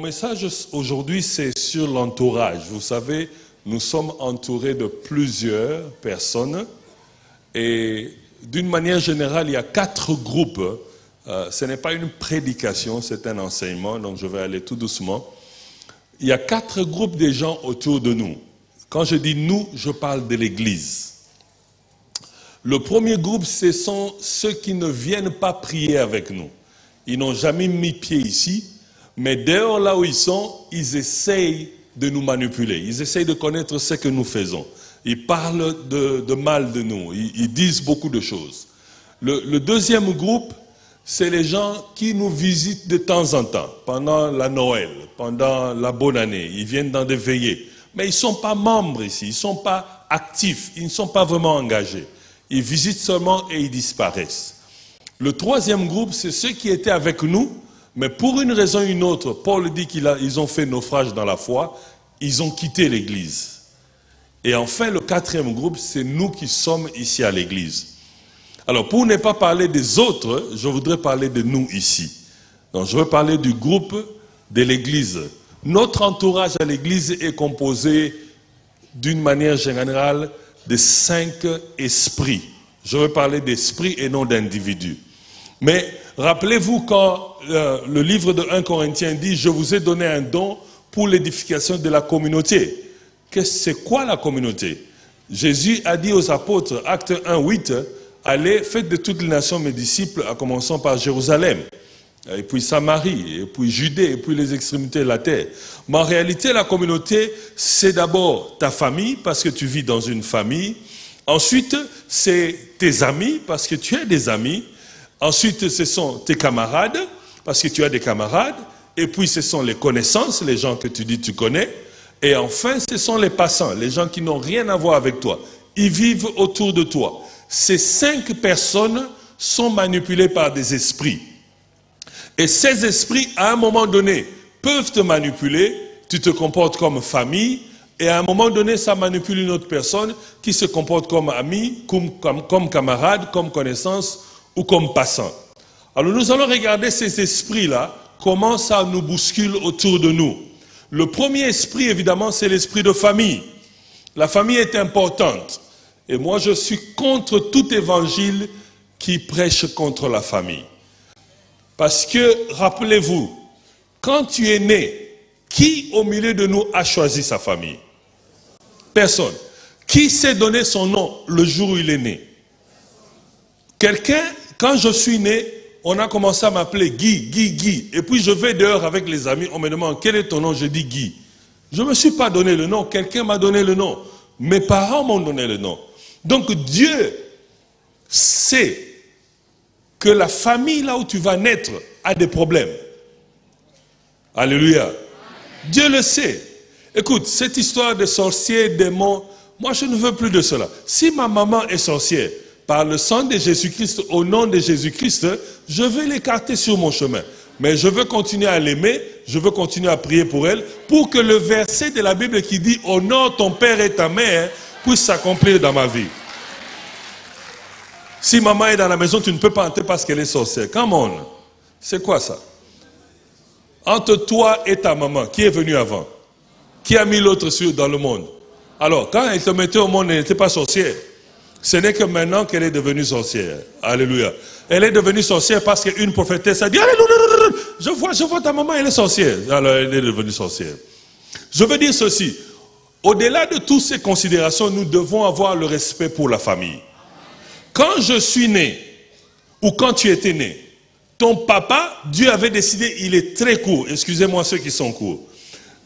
message aujourd'hui, c'est sur l'entourage. Vous savez, nous sommes entourés de plusieurs personnes et d'une manière générale, il y a 4 groupes. Ce n'est pas une prédication, c'est un enseignement, donc je vais aller tout doucement. Il y a 4 groupes de gens autour de nous. Quand je dis nous, je parle de l'Église. Le premier groupe, ce sont ceux qui ne viennent pas prier avec nous. Ils n'ont jamais mis pied ici, mais dehors là où ils sont, ils essayent de nous manipuler. Ils essayent de connaître ce que nous faisons. Ils parlent de mal de nous. Ils disent beaucoup de choses. Le deuxième groupe, c'est les gens qui nous visitent de temps en temps, pendant la Noël, pendant la bonne année. Ils viennent dans des veillées. Mais ils ne sont pas membres ici, ils ne sont pas actifs, ils ne sont pas vraiment engagés. Ils visitent seulement et ils disparaissent. Le troisième groupe, c'est ceux qui étaient avec nous, mais pour une raison ou une autre, Paul dit qu'ils ont fait naufrage dans la foi, ils ont quitté l'Église. Et enfin, le quatrième groupe, c'est nous qui sommes ici à l'Église. Alors, pour ne pas parler des autres, je voudrais parler de nous ici. Donc, je veux parler du groupe de l'Église. Notre entourage à l'Église est composé, d'une manière générale, de 5 esprits. Je veux parler d'esprits et non d'individus. Mais rappelez-vous quand le livre de 1 Corinthiens dit « Je vous ai donné un don pour l'édification de la communauté ». C'est quoi la communauté? Jésus a dit aux apôtres, acte 1, 8, « Allez, faites de toutes les nations mes disciples, en commençant par Jérusalem, et puis Samarie, et puis Judée, et puis les extrémités de la terre. » Mais en réalité, la communauté, c'est d'abord ta famille, parce que tu vis dans une famille. Ensuite, c'est tes amis, parce que tu as des amis. Ensuite, ce sont tes camarades, parce que tu as des camarades. Et puis, ce sont les connaissances, les gens que tu dis tu connais. Et enfin, ce sont les passants, les gens qui n'ont rien à voir avec toi. Ils vivent autour de toi. Ces 5 personnes sont manipulées par des esprits. Et ces esprits, à un moment donné, peuvent te manipuler. Tu te comportes comme famille. Et à un moment donné, ça manipule une autre personne qui se comporte comme ami, comme camarade, comme connaissance ou comme passant. Alors nous allons regarder ces esprits-là, comment ça nous bouscule autour de nous. Le premier esprit, évidemment, c'est l'esprit de famille. La famille est importante. Et moi, je suis contre tout évangile qui prêche contre la famille. Parce que, rappelez-vous, quand tu es né, qui au milieu de nous a choisi sa famille? Personne. Qui s'est donné son nom le jour où il est né? Quelqu'un, quand je suis né, on a commencé à m'appeler Guy. Et puis je vais dehors avec les amis, on me demande quel est ton nom, je dis Guy. Je ne me suis pas donné le nom, quelqu'un m'a donné le nom. Mes parents m'ont donné le nom. Donc Dieu sait que la famille là où tu vas naître a des problèmes. Alléluia. Dieu le sait. Écoute, cette histoire de sorciers, démons, moi je ne veux plus de cela. Si ma maman est sorcière, par le sang de Jésus-Christ, au nom de Jésus-Christ, je vais l'écarter sur mon chemin. Mais je veux continuer à l'aimer, je veux continuer à prier pour elle, pour que le verset de la Bible qui dit « Honore ton père et ta mère » puisse s'accomplir dans ma vie. Si maman est dans la maison, tu ne peux pas entrer parce qu'elle est sorcière. Come on. C'est quoi ça? Entre toi et ta maman, qui est venu avant? Qui a mis l'autre dans le monde? Alors, quand elle te mettait au monde, elle n'était pas sorcière. Ce n'est que maintenant qu'elle est devenue sorcière. Alléluia. Elle est devenue sorcière parce qu'une prophétesse a dit « Je vois ta maman, elle est sorcière. » Alors, elle est devenue sorcière. Je veux dire ceci. Au-delà de toutes ces considérations, nous devons avoir le respect pour la famille. Quand je suis né, ou quand tu étais né, ton papa, Dieu avait décidé, il est très court. Excusez-moi ceux qui sont courts.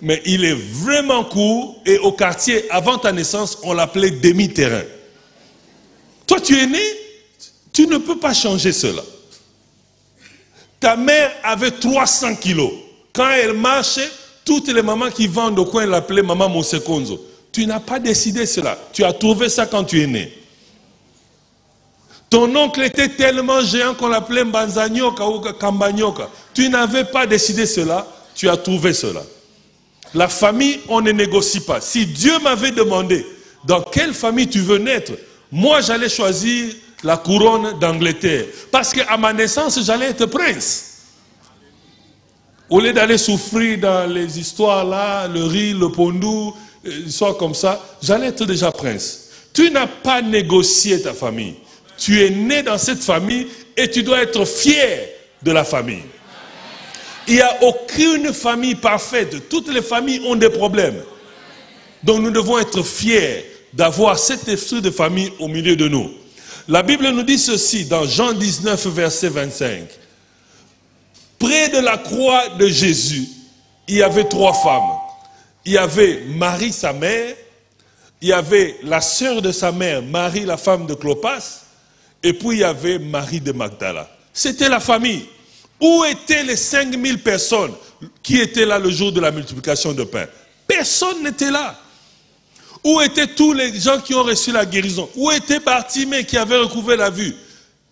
Mais il est vraiment court. Et au quartier, avant ta naissance, on l'appelait demi-terrain. Toi, tu es né, tu ne peux pas changer cela. Ta mère avait 300 kilos. Quand elle marchait, toutes les mamans qui vendent au coin l'appelaient Maman Mosekonzo. Tu n'as pas décidé cela. Tu as trouvé ça quand tu es né. Ton oncle était tellement géant qu'on l'appelait Mbanzanyoka ou Kambanyoka. Tu n'avais pas décidé cela, tu as trouvé cela. La famille, on ne négocie pas. Si Dieu m'avait demandé dans quelle famille tu veux naître, moi j'allais choisir la couronne d'Angleterre. Parce qu'à ma naissance, j'allais être prince. Au lieu d'aller souffrir dans les histoires là, le riz, le pondou, histoires comme ça, j'allais être déjà prince. Tu n'as pas négocié ta famille. Tu es né dans cette famille et tu dois être fier de la famille. Il n'y a aucune famille parfaite. Toutes les familles ont des problèmes. Donc nous devons être fiers d'avoir cet esprit de famille au milieu de nous. La Bible nous dit ceci dans Jean 19, verset 25. Près de la croix de Jésus, il y avait 3 femmes. Il y avait Marie, sa mère. Il y avait la sœur de sa mère, Marie, la femme de Clopas. Et puis il y avait Marie de Magdala. C'était la famille. Où étaient les 5000 personnes qui étaient là le jour de la multiplication de pain? Personne n'était là. Où étaient tous les gens qui ont reçu la guérison? Où était Bartimée qui avait recouvré la vue?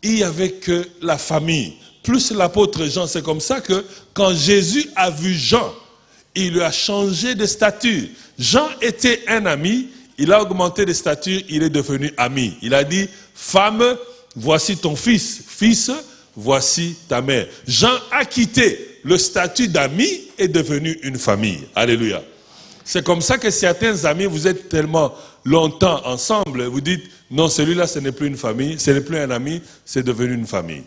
Il n'y avait que la famille, plus l'apôtre Jean. C'est comme ça que quand Jésus a vu Jean, il lui a changé de stature. Jean était un ami, il a augmenté de stature, il est devenu ami. Il a dit, femme, voici ton fils. Fils, voici ta mère. Jean a quitté le statut d'ami et est devenu une famille. Alléluia. C'est comme ça que certains amis, vous êtes tellement longtemps ensemble, vous dites, non, celui-là, ce n'est plus une famille, ce n'est plus un ami, c'est devenu une famille.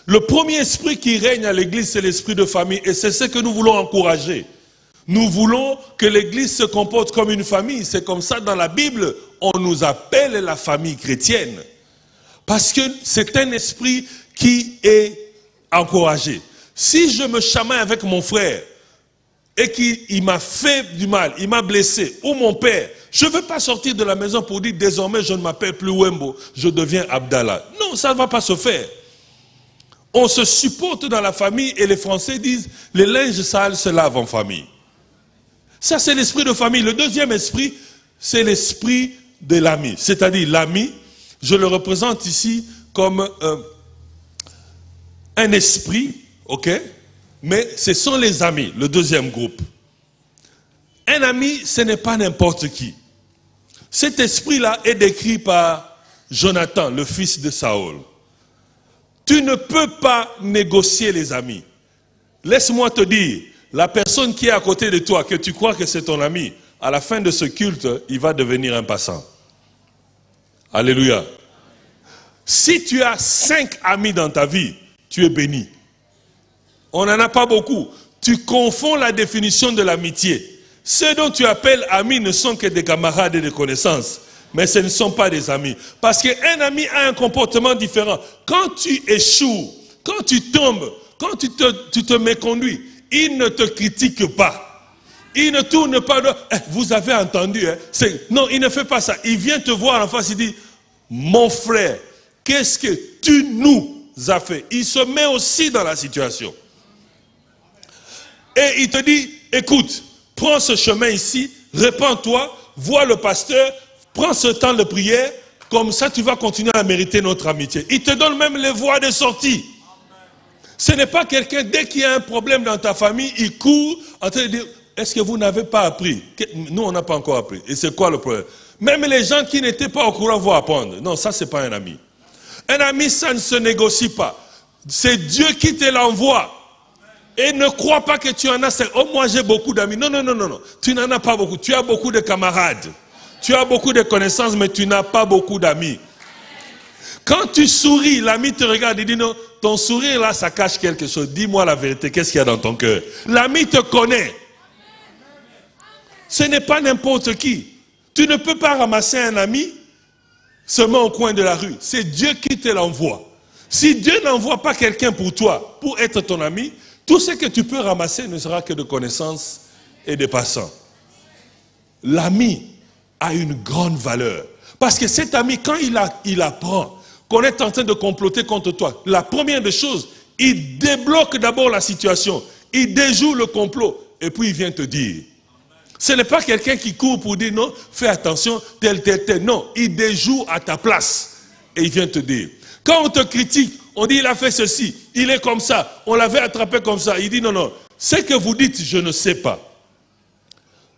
Le premier esprit qui règne à l'église, c'est l'esprit de famille, et c'est ce que nous voulons encourager. Nous voulons que l'église se comporte comme une famille. C'est comme ça dans la Bible, on nous appelle la famille chrétienne. Parce que c'est un esprit qui est encouragé. Si je me chamaille avec mon frère, et qu'il m'a fait du mal, il m'a blessé, ou mon père, je ne veux pas sortir de la maison pour dire désormais je ne m'appelle plus Wembo, je deviens Abdallah. Non, ça ne va pas se faire. On se supporte dans la famille et les Français disent les linges sales se lavent en famille. Ça c'est l'esprit de famille. Le deuxième esprit, c'est l'esprit de l'ami. C'est-à-dire l'ami, je le représente ici comme un esprit, ok? Mais ce sont les amis, le deuxième groupe. Un ami, ce n'est pas n'importe qui. Cet esprit-là est décrit par Jonathan, le fils de Saül. Tu ne peux pas négocier les amis. Laisse-moi te dire, la personne qui est à côté de toi, que tu crois que c'est ton ami, à la fin de ce culte, il va devenir un passant. Alléluia. Si tu as 5 amis dans ta vie, tu es béni. On n'en a pas beaucoup. Tu confonds la définition de l'amitié. Ceux dont tu appelles amis ne sont que des camarades et des connaissances. Mais ce ne sont pas des amis. Parce qu'un ami a un comportement différent. Quand tu échoues, quand tu tombes, quand tu te méconduis, il ne te critique pas. Il ne tourne pas de... vous avez entendu, hein? Non, il ne fait pas ça. Il vient te voir en face, il dit, mon frère, qu'est-ce que tu nous as fait? Il se met aussi dans la situation. Et il te dit, écoute, prends ce chemin ici, répands-toi, vois le pasteur, prends ce temps de prière, comme ça tu vas continuer à mériter notre amitié. Il te donne même les voies de sortie. Ce n'est pas quelqu'un, dès qu'il y a un problème dans ta famille, il court en train de dire, est-ce que vous n'avez pas appris? Nous, on n'a pas encore appris. Et c'est quoi le problème? Même les gens qui n'étaient pas au courant vont apprendre. Non, ça, ce n'est pas un ami. Un ami, ça ne se négocie pas. C'est Dieu qui te l'envoie. Et ne crois pas que tu en as. Oh, moi j'ai beaucoup d'amis. Non, non, non, non, non. Tu n'en as pas beaucoup. Tu as beaucoup de camarades. Tu as beaucoup de connaissances, mais tu n'as pas beaucoup d'amis. Quand tu souris, l'ami te regarde et dit non, ton sourire là, ça cache quelque chose. Dis-moi la vérité, qu'est-ce qu'il y a dans ton cœur? L'ami te connaît. Ce n'est pas n'importe qui. Tu ne peux pas ramasser un ami seulement au coin de la rue. C'est Dieu qui te l'envoie. Si Dieu n'envoie pas quelqu'un pour toi, pour être ton ami, tout ce que tu peux ramasser ne sera que de connaissances et de passants. L'ami a une grande valeur. Parce que cet ami, quand il apprend qu'on est en train de comploter contre toi, la première des choses, il débloque d'abord la situation. Il déjoue le complot. Et puis il vient te dire. Ce n'est pas quelqu'un qui court pour dire non, fais attention, tel, tel, tel. Non, il déjoue à ta place. Et il vient te dire. Quand on te critique, on dit il a fait ceci, il est comme ça, on l'avait attrapé comme ça. Il dit non, non, ce que vous dites, je ne sais pas.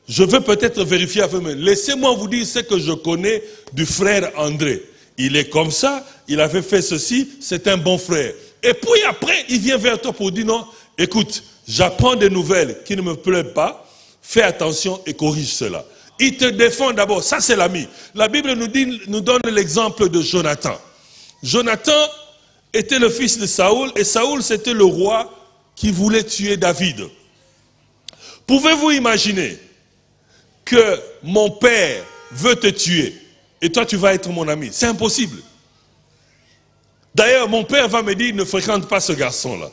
Je veux peut-être vérifier avec vous. Laissez-moi vous dire ce que je connais du frère André. Il est comme ça, il avait fait ceci, c'est un bon frère. Et puis après, il vient vers toi pour dire non, écoute, j'apprends des nouvelles qui ne me plaisent pas, fais attention et corrige cela. Il te défend d'abord, ça c'est l'ami. La Bible nous donne l'exemple de Jonathan. Jonathan était le fils de Saoul, et Saoul c'était le roi qui voulait tuer David. Pouvez-vous imaginer que mon père veut te tuer et toi tu vas être mon ami? C'est impossible. D'ailleurs, mon père va me dire, ne fréquente pas ce garçon-là.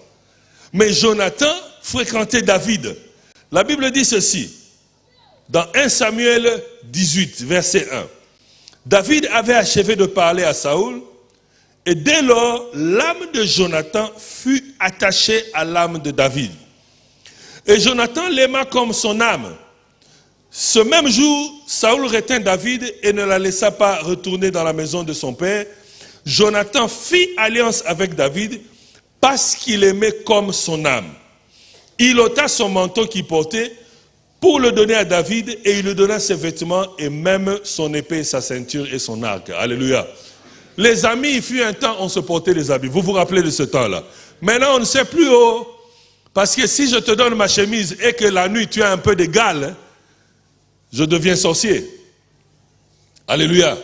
Mais Jonathan fréquentait David. La Bible dit ceci, dans 1 Samuel 18, verset 1. David avait achevé de parler à Saoul, et dès lors, l'âme de Jonathan fut attachée à l'âme de David. Et Jonathan l'aima comme son âme. Ce même jour, Saoul retint David et ne la laissa pas retourner dans la maison de son père. Jonathan fit alliance avec David parce qu'il aimait comme son âme. Il ôta son manteau qu'il portait pour le donner à David et il lui donna ses vêtements et même son épée, sa ceinture et son arc. Alléluia. Les amis, il fut un temps, on se portait les habits. Vous vous rappelez de ce temps-là? Maintenant, on ne sait plus, parce que si je te donne ma chemise et que la nuit tu as un peu de gale, je deviens sorcier. Alléluia.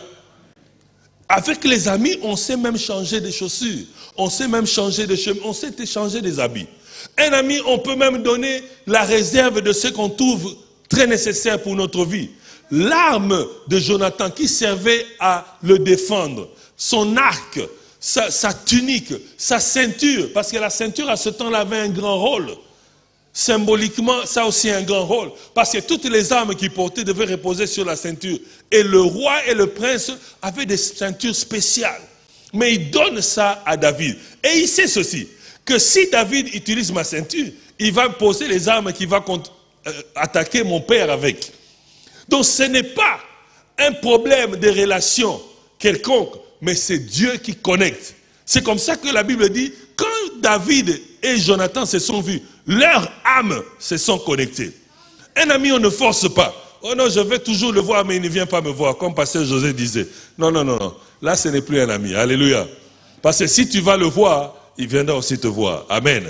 Avec les amis, on sait même changer des chaussures. On sait même changer de chemise. On sait échanger des habits. Un ami, on peut même donner la réserve de ce qu'on trouve très nécessaire pour notre vie. L'arme de Jonathan qui servait à le défendre, son arc, sa tunique, sa ceinture, parce que la ceinture à ce temps-là avait un grand rôle. Symboliquement, ça a aussi un grand rôle. Parce que toutes les armes qu'il portait devaient reposer sur la ceinture. Et le roi et le prince avaient des ceintures spéciales. Mais il donne ça à David. Et il sait ceci, que si David utilise ma ceinture, il va poser les armes qu'il va attaquer mon père avec. Donc ce n'est pas un problème de relation quelconque, mais c'est Dieu qui connecte. C'est comme ça que la Bible dit, quand David et Jonathan se sont vus, leurs âmes se sont connectées. Un ami, on ne force pas. Oh non, je vais toujours le voir, mais il ne vient pas me voir, comme pasteur José disait. Non, non, non, non. Là, ce n'est plus un ami. Alléluia. Parce que si tu vas le voir, il viendra aussi te voir. Amen.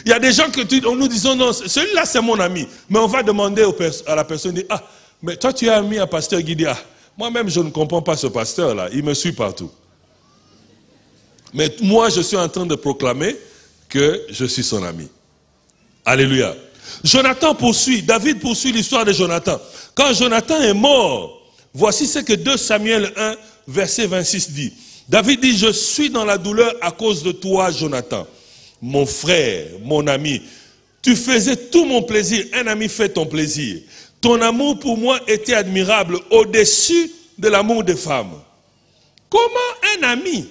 Il y a des gens que nous disons, non, celui-là c'est mon ami. Mais on va demander à la personne, ah, mais toi tu es ami à pasteur Guidi. Ah, moi-même je ne comprends pas ce pasteur-là, il me suit partout. Mais moi je suis en train de proclamer que je suis son ami. Alléluia. Jonathan poursuit, David poursuit l'histoire de Jonathan. Quand Jonathan est mort, voici ce que 2 Samuel 1, verset 26 dit. David dit, je suis dans la douleur à cause de toi, Jonathan. Mon frère, mon ami, tu faisais tout mon plaisir. Un ami fait ton plaisir. Ton amour pour moi était admirable, au-dessus de l'amour des femmes. Comment un ami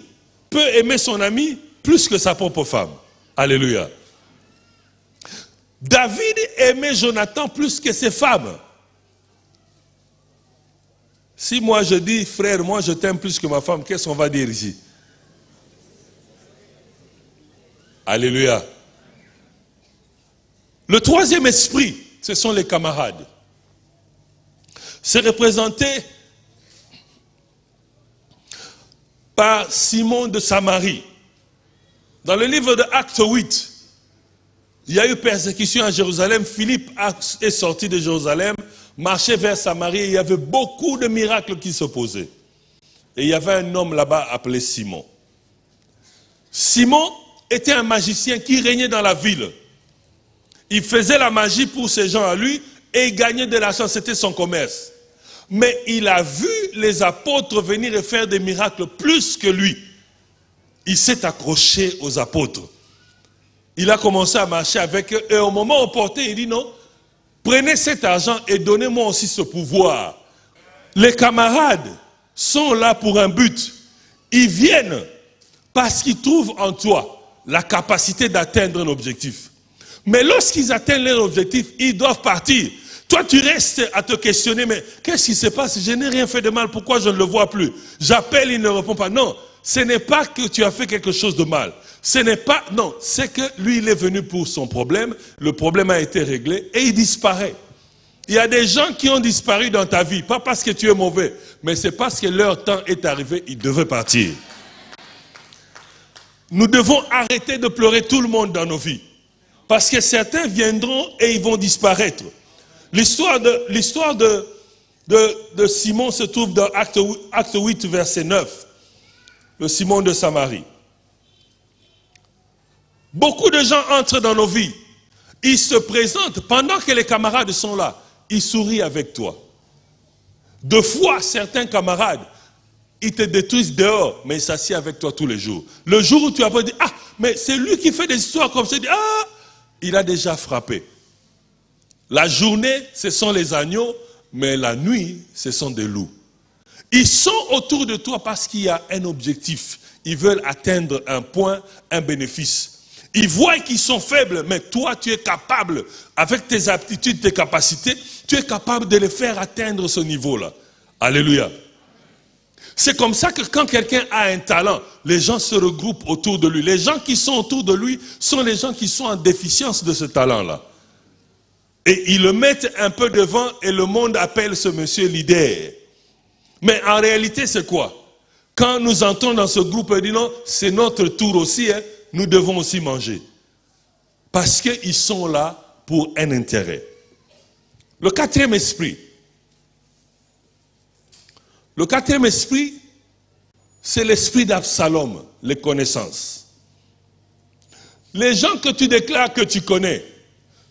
peut aimer son ami plus que sa propre femme? Alléluia. David aimait Jonathan plus que ses femmes. Si moi je dis, frère, moi je t'aime plus que ma femme, qu'est-ce qu'on va dire ici? Alléluia. Le troisième esprit, ce sont les camarades. C'est représenté par Simon de Samarie. Dans le livre de Actes 8, il y a eu persécution à Jérusalem. Philippe est sorti de Jérusalem, marchait vers Samarie, et il y avait beaucoup de miracles qui s'opposaient. Et il y avait un homme là-bas appelé Simon. Simon était un magicien qui régnait dans la ville. Il faisait la magie pour ces gens à lui et il gagnait de l'argent, c'était son commerce. Mais il a vu les apôtres venir et faire des miracles plus que lui. Il s'est accroché aux apôtres. Il a commencé à marcher avec eux et au moment opportun, il dit non, prenez cet argent et donnez-moi aussi ce pouvoir. Les camarades sont là pour un but. Ils viennent parce qu'ils trouvent en toi la capacité d'atteindre un objectif. Mais lorsqu'ils atteignent leur objectif, ils doivent partir. Toi, tu restes à te questionner, mais qu'est-ce qui se passe? Je n'ai rien fait de mal, pourquoi je ne le vois plus? J'appelle, il ne répond pas. Non, ce n'est pas que tu as fait quelque chose de mal. Ce n'est pas, non, c'est que lui, il est venu pour son problème, le problème a été réglé et il disparaît. Il y a des gens qui ont disparu dans ta vie, pas parce que tu es mauvais, mais c'est parce que leur temps est arrivé, ils devaient partir. Nous devons arrêter de pleurer tout le monde dans nos vies. Parce que certains viendront et ils vont disparaître. L'histoire de Simon se trouve dans Acte 8, verset 9. Le Simon de Samarie. Beaucoup de gens entrent dans nos vies. Ils se présentent pendant que les camarades sont là. Ils sourient avec toi. Deux fois, certains camarades, ils te détruisent dehors, mais ils s'assiedent avec toi tous les jours. Le jour où tu as dit, ah, mais c'est lui qui fait des histoires comme ça, ah, il a déjà frappé. La journée, ce sont les agneaux, mais la nuit, ce sont des loups. Ils sont autour de toi parce qu'il y a un objectif. Ils veulent atteindre un point, un bénéfice. Ils voient qu'ils sont faibles, mais toi, tu es capable, avec tes aptitudes, tes capacités, tu es capable de les faire atteindre ce niveau-là. Alléluia. C'est comme ça que quand quelqu'un a un talent, les gens se regroupent autour de lui. Les gens qui sont autour de lui sont les gens qui sont en déficience de ce talent-là. Et ils le mettent un peu devant et le monde appelle ce monsieur leader. Mais en réalité, c'est quoi? Quand nous entrons dans ce groupe, on dit non, c'est notre tour aussi, hein, nous devons aussi manger. Parce qu'ils sont là pour un intérêt. Le quatrième esprit. Le quatrième esprit, c'est l'esprit d'Absalom, les connaissances. Les gens que tu déclares que tu connais,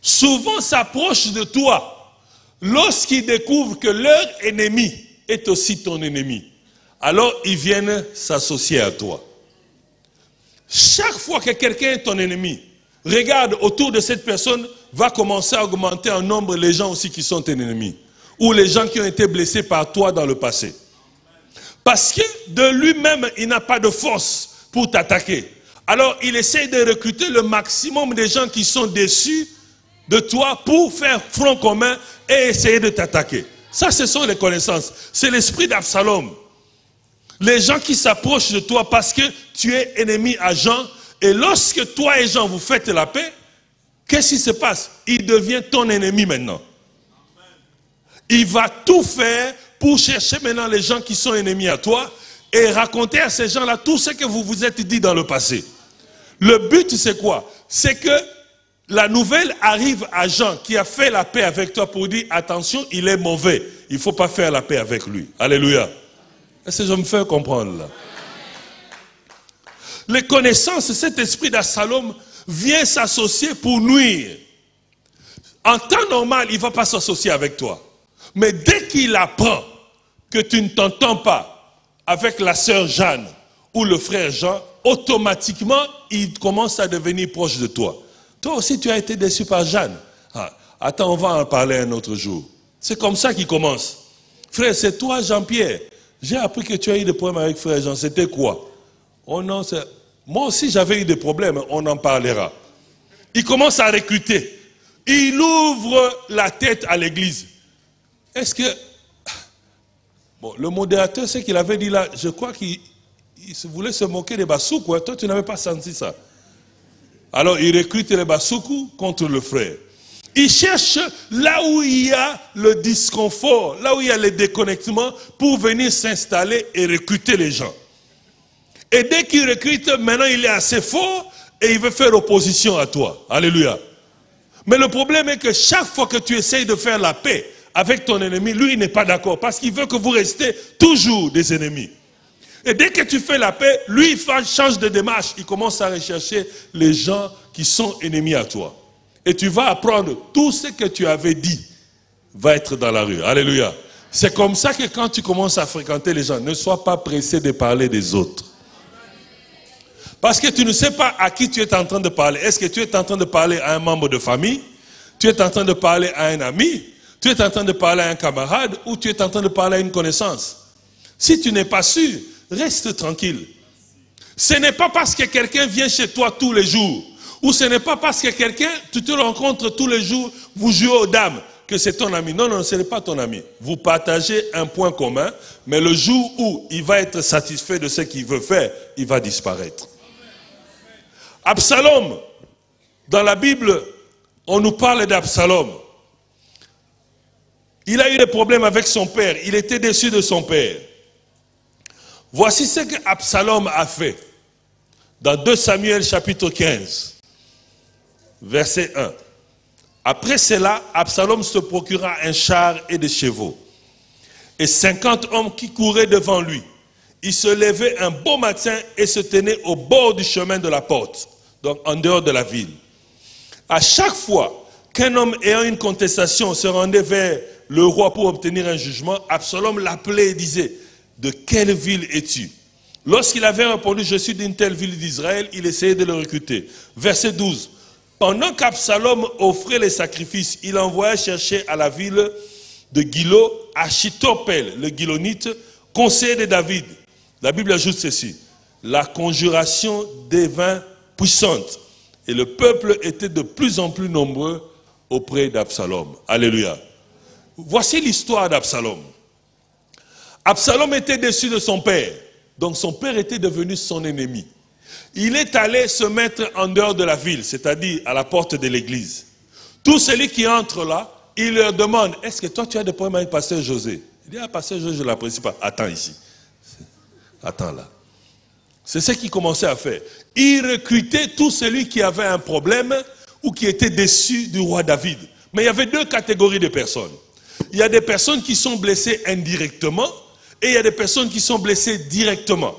souvent s'approchent de toi lorsqu'ils découvrent que leur ennemi est aussi ton ennemi. Alors ils viennent s'associer à toi. Chaque fois que quelqu'un est ton ennemi, regarde autour de cette personne, va commencer à augmenter en nombre les gens aussi qui sont tes ennemis. Ou les gens qui ont été blessés par toi dans le passé. Parce que de lui-même, il n'a pas de force pour t'attaquer. Alors il essaie de recruter le maximum des gens qui sont déçus de toi pour faire front commun et essayer de t'attaquer. Ça, ce sont les connaissances. C'est l'esprit d'Absalom. Les gens qui s'approchent de toi parce que tu es ennemi à Jean. Et lorsque toi et Jean vous faites la paix, qu'est-ce qui se passe? Il devient ton ennemi maintenant. Il va tout faire pour chercher maintenant les gens qui sont ennemis à toi et raconter à ces gens-là tout ce que vous vous êtes dit dans le passé. Le but, c'est quoi? C'est que la nouvelle arrive à Jean qui a fait la paix avec toi pour dire attention, il est mauvais. Il ne faut pas faire la paix avec lui. Alléluia. Est-ce que je me fais comprendre là? Les connaissances, cet esprit d'Absalom vient s'associer pour nuire. En temps normal, il ne va pas s'associer avec toi. Mais dès qu'il apprend que tu ne t'entends pas avec la sœur Jeanne ou le frère Jean, automatiquement, il commence à devenir proche de toi. Toi aussi, tu as été déçu par Jeanne. Ah, attends, on va en parler un autre jour. C'est comme ça qu'il commence. Frère, c'est toi, Jean-Pierre. J'ai appris que tu as eu des problèmes avec frère Jean. C'était quoi? Oh non, moi aussi, j'avais eu des problèmes. On en parlera. Il commence à recruter. Il ouvre la tête à l'église. Est-ce que... Bon, le modérateur, ce qu'il avait dit là, je crois qu'il voulait se moquer des Bassoukou. Toi, tu n'avais pas senti ça. Alors, il recrute les Bassoukou contre le frère. Il cherche là où il y a le disconfort, là où il y a les déconnectements, pour venir s'installer et recruter les gens. Et dès qu'il recrute, maintenant il est assez fort et il veut faire opposition à toi. Alléluia. Mais le problème est que chaque fois que tu essayes de faire la paix avec ton ennemi, lui il n'est pas d'accord parce qu'il veut que vous restiez toujours des ennemis. Et dès que tu fais la paix, lui il change de démarche, il commence à rechercher les gens qui sont ennemis à toi. Et tu vas apprendre tout ce que tu avais dit va être dans la rue. Alléluia. C'est comme ça que quand tu commences à fréquenter les gens, ne sois pas pressé de parler des autres. Parce que tu ne sais pas à qui tu es en train de parler. Est-ce que tu es en train de parler à un membre de famille? Tu es en train de parler à un ami? Tu es en train de parler à un camarade? Ou tu es en train de parler à une connaissance? Si tu n'es pas sûr, reste tranquille. Ce n'est pas parce que quelqu'un vient chez toi tous les jours, ou ce n'est pas parce que quelqu'un, tu te rencontres tous les jours, vous jouez aux dames, que c'est ton ami. Non, non, ce n'est pas ton ami. Vous partagez un point commun, mais le jour où il va être satisfait de ce qu'il veut faire, il va disparaître. Absalom, dans la Bible, on nous parle d'Absalom. Il a eu des problèmes avec son père. Il était déçu de son père. Voici ce que Absalom a fait. Dans 2 Samuel chapitre 15. verset 1. Après cela, Absalom se procura un char et des chevaux, et 50 hommes qui couraient devant lui. Il se levait un beau matin et se tenait au bord du chemin de la porte, donc en dehors de la ville. À chaque fois qu'un homme ayant une contestation se rendait vers le roi pour obtenir un jugement, Absalom l'appelait et disait, « De quelle ville es-tu » Lorsqu'il avait répondu, « Je suis d'une telle ville d'Israël », il essayait de le recruter. Verset 12. Pendant qu'Absalom offrait les sacrifices, il envoya chercher à la ville de Gilo Achitophel, le Gilonite, conseiller de David. La Bible ajoute ceci, « La conjuration devint puissante et le peuple était de plus en plus nombreux auprès d'Absalom. » Alléluia. Voici l'histoire d'Absalom. Absalom était déçu de son père. Donc son père était devenu son ennemi. Il est allé se mettre en dehors de la ville, c'est-à-dire à la porte de l'église. Tout celui qui entre là, il leur demande, est-ce que toi tu as des problèmes avec pasteur José? Il dit, ah, pasteur José, je ne l'apprécie pas. Attends ici. Attends là. C'est ce qu'il commençait à faire. Il recrutait tout celui qui avait un problème ou qui était déçu du roi David. Mais il y avait deux catégories de personnes. Il y a des personnes qui sont blessées indirectement et il y a des personnes qui sont blessées directement.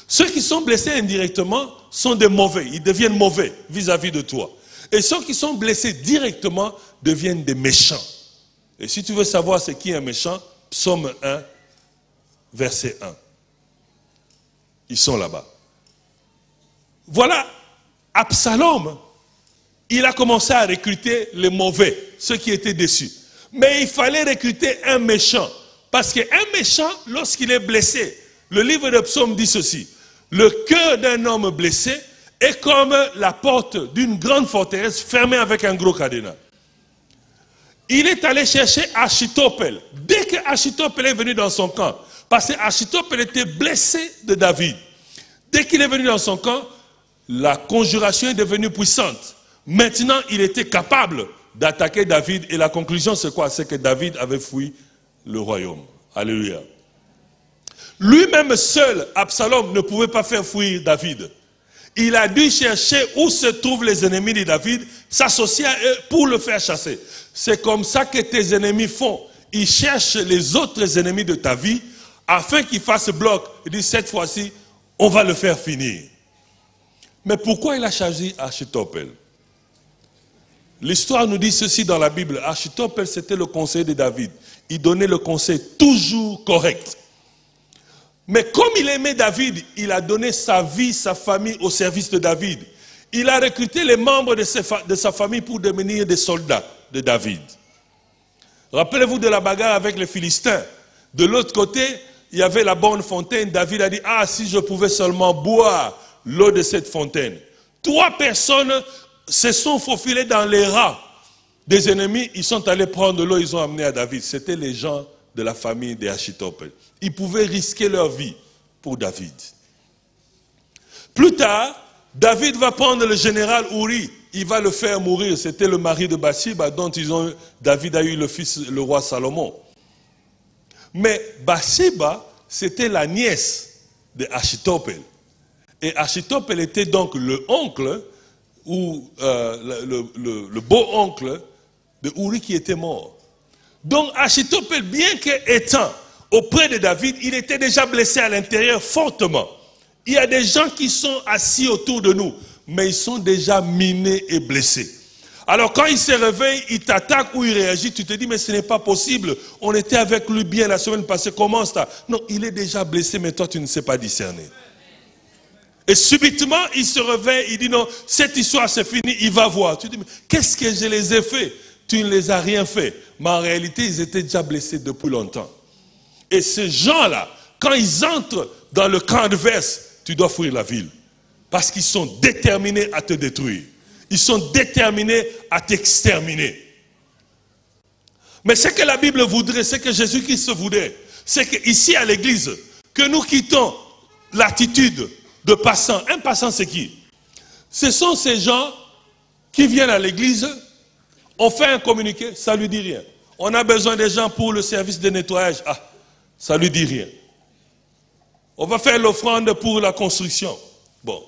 Ceux qui sont blessés indirectement sont des mauvais. Ils deviennent mauvais vis-à-vis de toi. Et ceux qui sont blessés directement deviennent des méchants. Et si tu veux savoir ce qui est un méchant, Psaume 1, verset 1. Ils sont là-bas. Voilà, Absalom, il a commencé à recruter les mauvais, ceux qui étaient déçus. Mais il fallait recruter un méchant. Parce qu'un méchant, lorsqu'il est blessé, le livre de Psaume dit ceci, le cœur d'un homme blessé est comme la porte d'une grande forteresse fermée avec un gros cadenas. Il est allé chercher Achitophel. Dès que Achitophel est venu dans son camp, parce que Achitophel était blessé de David. Dès qu'il est venu dans son camp, la conjuration est devenue puissante. Maintenant, il était capable d'attaquer David. Et la conclusion, c'est quoi? C'est que David avait fui le royaume. Alléluia. Lui-même seul, Absalom, ne pouvait pas faire fuir David. Il a dû chercher où se trouvent les ennemis de David, s'associer à eux pour le faire chasser. C'est comme ça que tes ennemis font. Ils cherchent les autres ennemis de ta vie afin qu'ils fassent bloc. Ils disent, cette fois-ci, on va le faire finir. Mais pourquoi il a choisi Achitophel? L'histoire nous dit ceci dans la Bible. Achitophel, c'était le conseiller de David. Il donnait le conseil toujours correct. Mais comme il aimait David, il a donné sa vie, sa famille au service de David. Il a recruté les membres de sa famille pour devenir des soldats de David. Rappelez-vous de la bagarre avec les Philistins. De l'autre côté, il y avait la bonne fontaine. David a dit, ah, si je pouvais seulement boire l'eau de cette fontaine. 3 personnes se sont faufilées dans les rangs des ennemis. Ils sont allés prendre l'eau, ils ont amené à David. C'était les gens de la famille d'Achitophel. Ils pouvaient risquer leur vie pour David. Plus tard, David va prendre le général Uri. Il va le faire mourir. C'était le mari de Bathsheba dont David a eu le fils, le roi Salomon. Mais Bathsheba, c'était la nièce de Achitophel. Et Achitophel était donc le oncle, ou le beau-oncle de Uri qui était mort. Donc Achitophel, bien qu'étant auprès de David, il était déjà blessé à l'intérieur fortement. Il y a des gens qui sont assis autour de nous, mais ils sont déjà minés et blessés. Alors quand il se réveille, il t'attaque ou il réagit, tu te dis, mais ce n'est pas possible. On était avec lui bien la semaine passée, comment ça? Non, il est déjà blessé, mais toi tu ne sais pas discerner. Et subitement, il se réveille, il dit, non, cette histoire c'est fini, il va voir. Tu dis, mais qu'est-ce que je les ai fait? Tu ne les as rien fait. Mais en réalité, ils étaient déjà blessés depuis longtemps. Et ces gens-là, quand ils entrent dans le camp adverse, tu dois fuir la ville. Parce qu'ils sont déterminés à te détruire. Ils sont déterminés à t'exterminer. Mais ce que la Bible voudrait, ce que Jésus-Christ voudrait, c'est qu'ici à l'église, que nous quittons l'attitude de passant. Un passant, c'est qui? Ce sont ces gens qui viennent à l'église, on fait un communiqué, ça ne lui dit rien. On a besoin des gens pour le service de nettoyage, ah, ça ne lui dit rien. On va faire l'offrande pour la construction. Bon,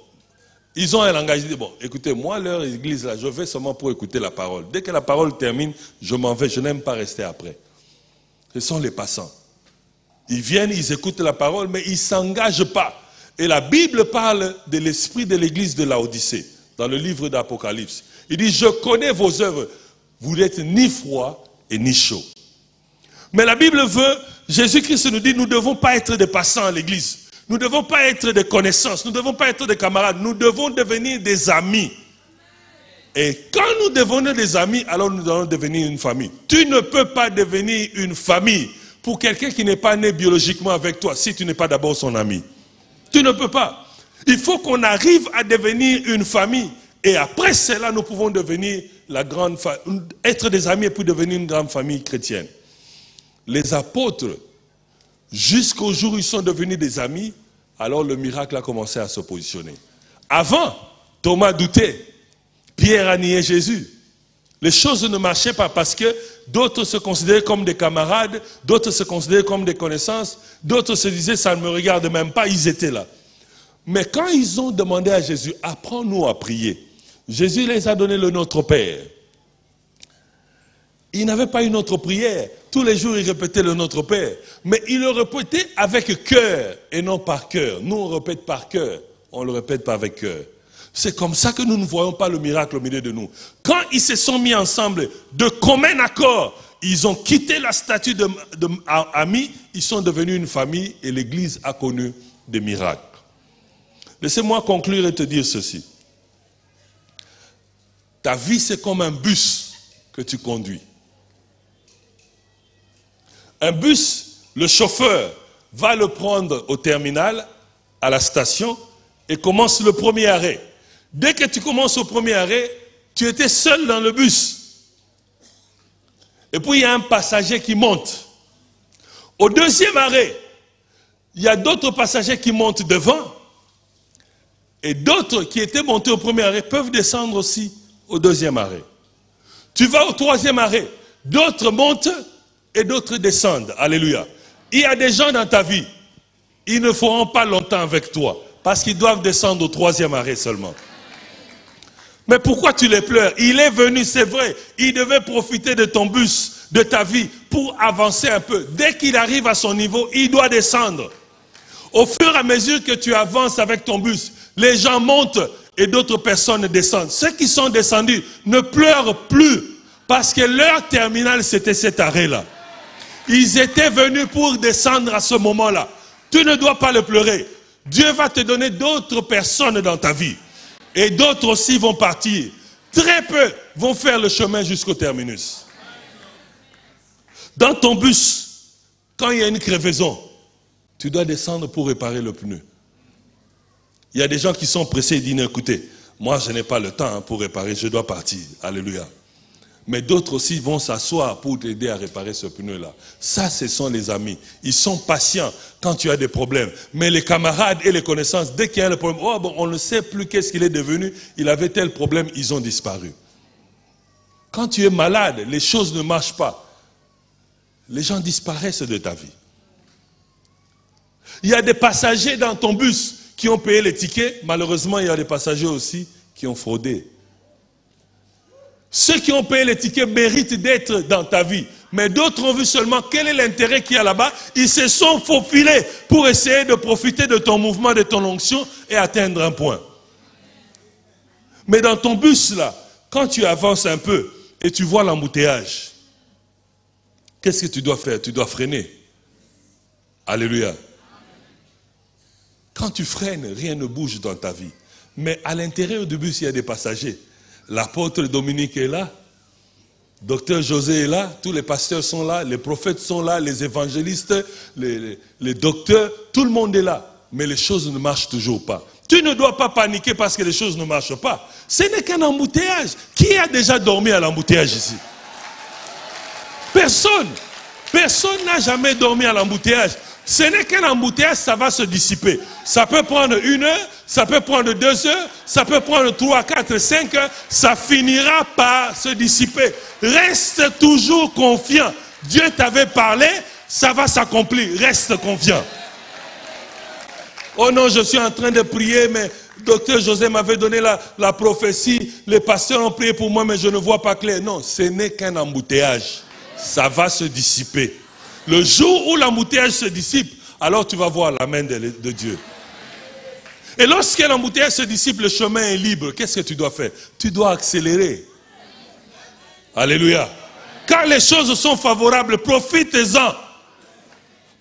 Ils ont un langage, ils disent, bon, écoutez, moi, leur église, là, je vais seulement pour écouter la parole. Dès que la parole termine, je m'en vais, je n'aime pas rester après. Ce sont les passants. Ils viennent, ils écoutent la parole, mais ils ne s'engagent pas. Et la Bible parle de l'esprit de l'église de Laodicée, dans le livre d'Apocalypse. Il dit, je connais vos œuvres, vous n'êtes ni froid et ni chaud. Mais la Bible veut, Jésus-Christ nous dit, nous ne devons pas être des passants à l'église. Nous ne devons pas être des connaissances, nous ne devons pas être des camarades, nous devons devenir des amis. Et quand nous devenons des amis, alors nous allons devenir une famille. Tu ne peux pas devenir une famille pour quelqu'un qui n'est pas né biologiquement avec toi, si tu n'es pas d'abord son ami. Tu ne peux pas. Il faut qu'on arrive à devenir une famille. Et après cela, nous pouvons devenir être des amis et puis devenir une grande famille chrétienne. Les apôtres, jusqu'au jour où ils sont devenus des amis, alors le miracle a commencé à se positionner. Avant, Thomas doutait. Pierre a nié Jésus. Les choses ne marchaient pas parce que d'autres se considéraient comme des camarades, d'autres se considéraient comme des connaissances, d'autres se disaient ça ne me regarde même pas, ils étaient là. Mais quand ils ont demandé à Jésus, apprends-nous à prier, Jésus les a donné le Notre Père. Il n'avait pas une autre prière. Tous les jours, il répétait le Notre Père. Mais il le répétait avec cœur et non par cœur. Nous, on répète par cœur. On ne le répète pas avec cœur. C'est comme ça que nous ne voyons pas le miracle au milieu de nous. Quand ils se sont mis ensemble de commun accord, ils ont quitté la statue d'amis, ils sont devenus une famille et l'Église a connu des miracles. Laissez-moi conclure et te dire ceci. Ta vie, c'est comme un bus que tu conduis. Un bus, le chauffeur va le prendre au terminal, à la station, et commence le premier arrêt. Dès que tu commences au premier arrêt, tu étais seul dans le bus. Et puis il y a un passager qui monte. Au deuxième arrêt, il y a d'autres passagers qui montent devant. Et d'autres qui étaient montés au premier arrêt peuvent descendre aussi au deuxième arrêt. Tu vas au troisième arrêt, d'autres montent et d'autres descendent. Alléluia. Il y a des gens dans ta vie, ils ne feront pas longtemps avec toi parce qu'ils doivent descendre au troisième arrêt seulement. Mais pourquoi tu les pleures? Il est venu, c'est vrai, il devait profiter de ton bus, de ta vie, pour avancer un peu. Dès qu'il arrive à son niveau, il doit descendre. Au fur et à mesure que tu avances avec ton bus, les gens montent et d'autres personnes descendent. Ceux qui sont descendus ne pleurent plus parce que leur terminal, c'était cet arrêt-là. Ils étaient venus pour descendre à ce moment-là. Tu ne dois pas le pleurer. Dieu va te donner d'autres personnes dans ta vie. Et d'autres aussi vont partir. Très peu vont faire le chemin jusqu'au terminus. Dans ton bus, quand il y a une crevaison, tu dois descendre pour réparer le pneu. Il y a des gens qui sont pressés et disent, écoutez, moi je n'ai pas le temps pour réparer, je dois partir. Alléluia. Mais d'autres aussi vont s'asseoir pour t'aider à réparer ce pneu-là. Ça, ce sont les amis. Ils sont patients quand tu as des problèmes. Mais les camarades et les connaissances, dès qu'il y a un problème, oh, bon, on ne sait plus qu'est-ce qu'il est devenu, il avait tel problème, ils ont disparu. Quand tu es malade, les choses ne marchent pas. Les gens disparaissent de ta vie. Il y a des passagers dans ton bus qui ont payé les tickets. Malheureusement, il y a des passagers aussi qui ont fraudé. Ceux qui ont payé les tickets méritent d'être dans ta vie. Mais d'autres ont vu seulement quel est l'intérêt qu'il y a là-bas. Ils se sont faufilés pour essayer de profiter de ton mouvement, de ton onction et atteindre un point. Mais dans ton bus là, quand tu avances un peu et tu vois l'embouteillage, qu'est-ce que tu dois faire? Tu dois freiner. Alléluia. Quand tu freines, rien ne bouge dans ta vie. Mais à l'intérieur du bus, il y a des passagers. L'apôtre Dominique est là, docteur José est là, tous les pasteurs sont là, les prophètes sont là, les évangélistes, les docteurs, tout le monde est là. Mais les choses ne marchent toujours pas. Tu ne dois pas paniquer parce que les choses ne marchent pas. Ce n'est qu'un embouteillage. Qui a déjà dormi à l'embouteillage ici? Personne. Personne n'a jamais dormi à l'embouteillage. Ce n'est qu'un embouteillage, ça va se dissiper. Ça peut prendre 1 heure, ça peut prendre 2 heures, ça peut prendre 3, 4, 5 heures. Ça finira par se dissiper. Reste toujours confiant. Dieu t'avait parlé, ça va s'accomplir. Reste confiant. Oh non, je suis en train de prier, mais docteur José m'avait donné la prophétie, les pasteurs ont prié pour moi, mais je ne vois pas clair. Non, ce n'est qu'un embouteillage. Ça va se dissiper. Le jour où l'embouteillage se dissipe, alors tu vas voir la main de Dieu. Et lorsque l'embouteillage se dissipe, le chemin est libre. Qu'est-ce que tu dois faire? Tu dois accélérer. Alléluia. Quand les choses sont favorables, profitez-en.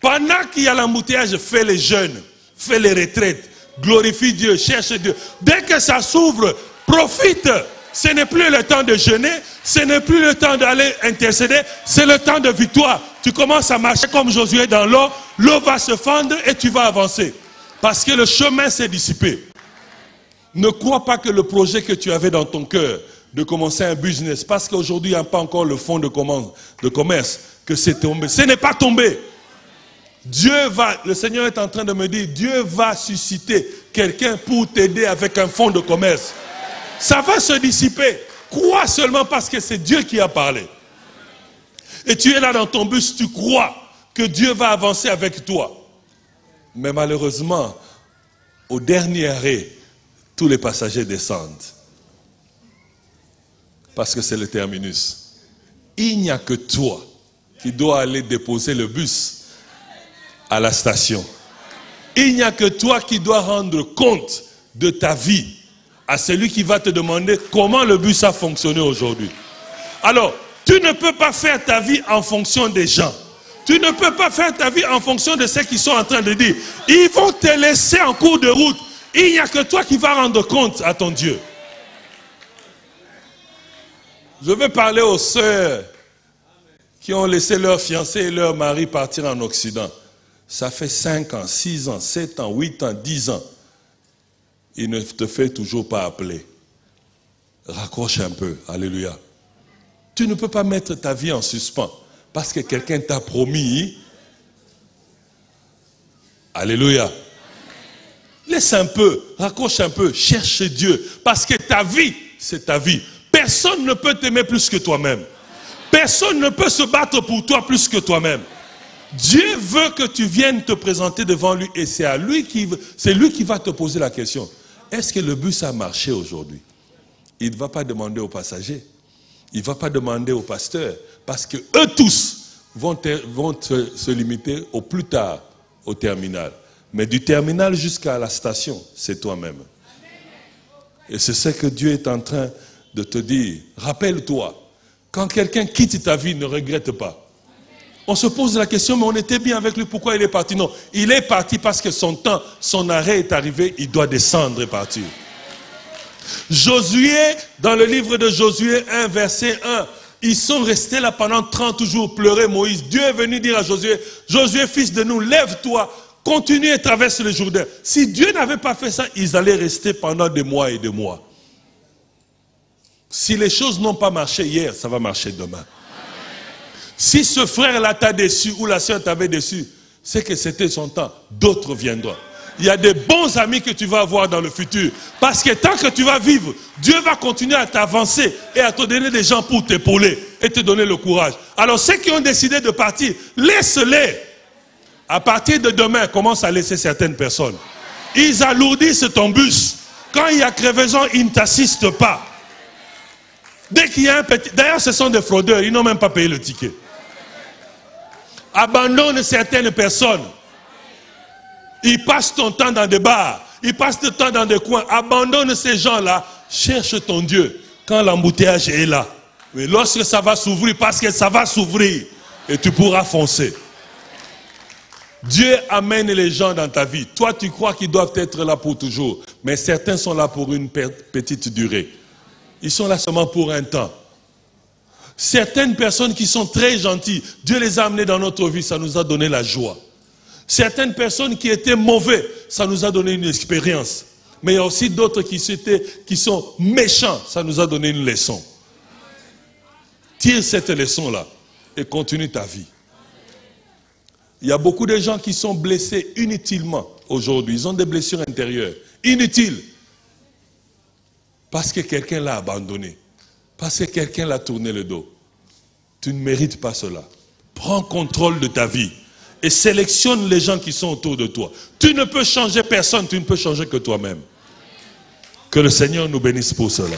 Pendant qu'il y a l'embouteillage, fais les jeûnes, fais les retraites, glorifie Dieu, cherche Dieu. Dès que ça s'ouvre, profite. Ce n'est plus le temps de jeûner, ce n'est plus le temps d'aller intercéder, c'est le temps de victoire. Tu commences à marcher comme Josué dans l'eau, l'eau va se fendre et tu vas avancer. Parce que le chemin s'est dissipé. Ne crois pas que le projet que tu avais dans ton cœur, de commencer un business, parce qu'aujourd'hui il n'y a pas encore le fonds de commerce, que c'est tombé. Ce n'est pas tombé. Dieu va, le Seigneur est en train de me dire, Dieu va susciter quelqu'un pour t'aider avec un fonds de commerce. Ça va se dissiper. Crois seulement parce que c'est Dieu qui a parlé. Et tu es là dans ton bus, tu crois que Dieu va avancer avec toi. Mais malheureusement, au dernier arrêt, tous les passagers descendent. Parce que c'est le terminus. Il n'y a que toi qui dois aller déposer le bus à la station. Il n'y a que toi qui dois rendre compte de ta vie à celui qui va te demander comment le bus a fonctionné aujourd'hui. Alors, tu ne peux pas faire ta vie en fonction des gens. Tu ne peux pas faire ta vie en fonction de ceux qui sont en train de dire. Ils vont te laisser en cours de route. Il n'y a que toi qui vas rendre compte à ton Dieu. Je vais parler aux sœurs qui ont laissé leur fiancé et leur mari partir en Occident. Ça fait 5 ans, 6 ans, 7 ans, 8 ans, 10 ans. Il ne te fait toujours pas appeler. Raccroche un peu. Alléluia. Tu ne peux pas mettre ta vie en suspens parce que quelqu'un t'a promis. Alléluia. Laisse un peu, raccroche un peu, cherche Dieu. Parce que ta vie, c'est ta vie. Personne ne peut t'aimer plus que toi-même. Personne ne peut se battre pour toi plus que toi-même. Dieu veut que tu viennes te présenter devant lui et c'est lui qui va te poser la question. Est-ce que le bus a marché aujourd'hui? Il ne va pas demander aux passagers. Il ne va pas demander aux pasteurs. Parce que eux tous vont se limiter au plus tard au terminal. Mais du terminal jusqu'à la station, c'est toi-même. Et c'est ce que Dieu est en train de te dire. Rappelle-toi, quand quelqu'un quitte ta vie, ne regrette pas. On se pose la question, mais on était bien avec lui, pourquoi il est parti? Non, il est parti parce que son temps, son arrêt est arrivé, il doit descendre et partir. Josué, dans le livre de Josué 1, verset 1, ils sont restés là pendant 30 jours, pleurer Moïse. Dieu est venu dire à Josué, Josué, fils de nous, lève-toi, continue et traverse le Jourdain. Si Dieu n'avait pas fait ça, ils allaient rester pendant des mois et des mois. Si les choses n'ont pas marché hier, ça va marcher demain. Si ce frère-là t'a déçu ou la soeur t'avait déçu, c'est que c'était son temps. D'autres viendront. Il y a des bons amis que tu vas avoir dans le futur. Parce que tant que tu vas vivre, Dieu va continuer à t'avancer et à te donner des gens pour t'épauler et te donner le courage. Alors ceux qui ont décidé de partir, laisse-les. À partir de demain, commence à laisser certaines personnes. Ils alourdissent ton bus. Quand il y a crevaison, ils ne t'assistent pas. Dès qu'il y a un petit... D'ailleurs, ce sont des fraudeurs, ils n'ont même pas payé le ticket. Abandonne certaines personnes. Ils passent ton temps dans des bars. Ils passent ton temps dans des coins. Abandonne ces gens-là. Cherche ton Dieu. Quand l'embouteillage est là. Mais lorsque ça va s'ouvrir, parce que ça va s'ouvrir. Et tu pourras foncer. Dieu amène les gens dans ta vie. Toi, tu crois qu'ils doivent être là pour toujours. Mais certains sont là pour une petite durée. Ils sont là seulement pour un temps. Certaines personnes qui sont très gentilles, Dieu les a amenées dans notre vie, ça nous a donné la joie. Certaines personnes qui étaient mauvais, ça nous a donné une expérience. Mais il y a aussi d'autres qui sont méchants, ça nous a donné une leçon. Tire cette leçon-là et continue ta vie. Il y a beaucoup de gens qui sont blessés inutilement aujourd'hui. Ils ont des blessures intérieures, inutiles. Parce que quelqu'un l'a abandonné. Parce que quelqu'un l'a tourné le dos. Tu ne mérites pas cela. Prends contrôle de ta vie. Et sélectionne les gens qui sont autour de toi. Tu ne peux changer personne, tu ne peux changer que toi-même. Que le Seigneur nous bénisse pour cela.